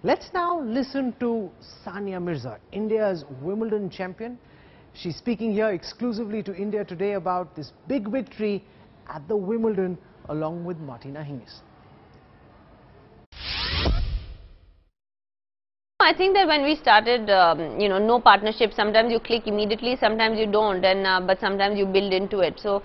Let's now listen to Sania Mirza, India's Wimbledon champion. She's speaking here exclusively to India today about this big victory at the Wimbledon along with Martina Hingis. I think that when we started, no partnership, sometimes you click immediately, sometimes you don't, and but sometimes you build into it. So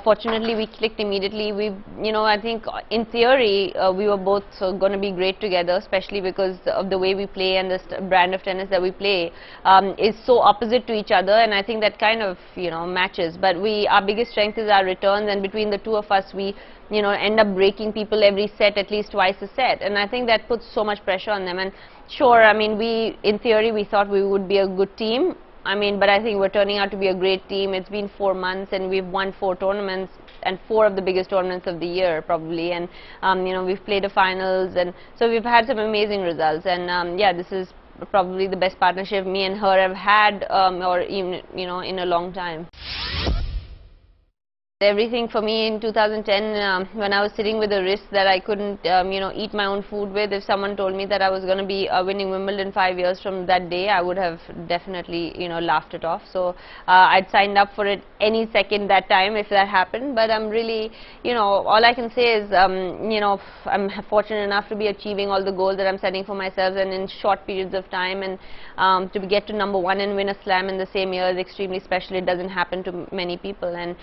fortunately we clicked immediately. I think in theory we were both going to be great together, especially because of the way we play and the brand of tennis that we play is so opposite to each other, and I think that kind of matches. But our biggest strength is our returns, and between the two of us we end up breaking people every set at least twice a set, and I think that puts so much pressure on them. And sure, I mean, in theory we thought we would be a good team, but I think we're turning out to be a great team. It's been 4 months and we've won 4 tournaments, and 4 of the biggest tournaments of the year probably, and we've played the finals, and so we've had some amazing results, and yeah, this is probably the best partnership me and her have had or even in a long time. Everything for me in 2010, when I was sitting with a wrist that I couldn't, eat my own food with. If someone told me that I was going to be winning Wimbledon 5 years from that day, I would have definitely, laughed it off. So I'd signed up for it any second that time if that happened. But I'm really, all I can say is, I'm fortunate enough to be achieving all the goals that I'm setting for myself, and in short periods of time, and to get to #1 and win a slam in the same year is extremely special. It doesn't happen to many people, and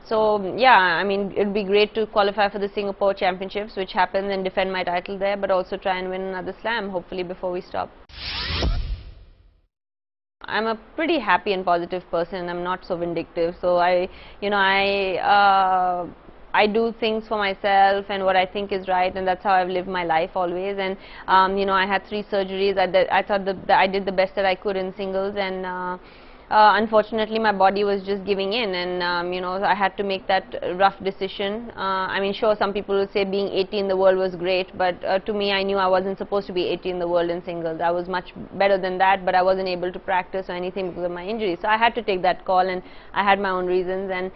so yeah, I mean, it would be great to qualify for the Singapore Championships, which happens, and defend my title there, but also try and win another slam, hopefully, before we stop. I'm a pretty happy and positive person. I'm not so vindictive, so I do things for myself and what I think is right, and that's how I've lived my life always. And I had 3 surgeries. I thought that I did the best that I could in singles, and unfortunately my body was just giving in, and I had to make that rough decision. I mean, sure, some people will say being 80 in the world was great, but to me, I knew I wasn't supposed to be 80 in the world in singles. I was much better than that, but I wasn't able to practice or anything because of my injury. So I had to take that call, and I had my own reasons. And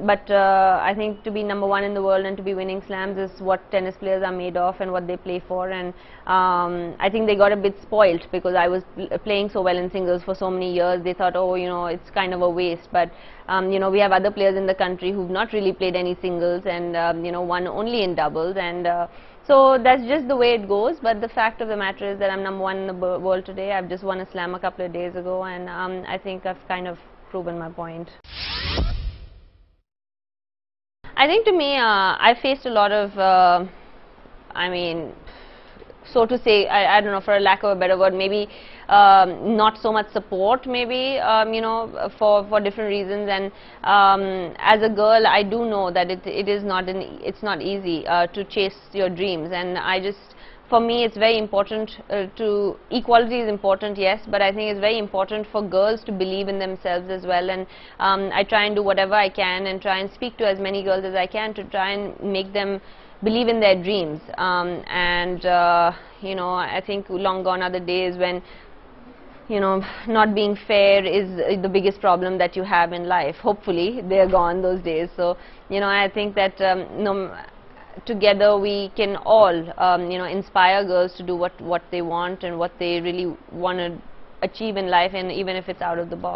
but I think to be #1 in the world and to be winning slams is what tennis players are made of and what they play for. And I think they got a bit spoilt because I was playing so well in singles for so many years. They thought, oh, it's kind of a waste, but we have other players in the country who've not really played any singles, and won only in doubles, and so that's just the way it goes. But the fact of the matter is that I'm #1 in the world today. I've just won a slam a couple of days ago, and I think I've kind of proven my point. I think to me, I faced a lot of, so to say, I don't know, for a lack of a better word, maybe not so much support, maybe, for different reasons. And as a girl, I do know that it's not easy to chase your dreams. And for me, it's very important equality is important, yes, but I think it's very important for girls to believe in themselves as well. And I try and do whatever I can and try and speak to as many girls as I can to try and make them believe in their dreams. I think long gone are the days when not being fair is the biggest problem that you have in life. Hopefully they're gone, those days. So I think that together we can all inspire girls to do what they want and what they really want to achieve in life, and even if it's out of the box.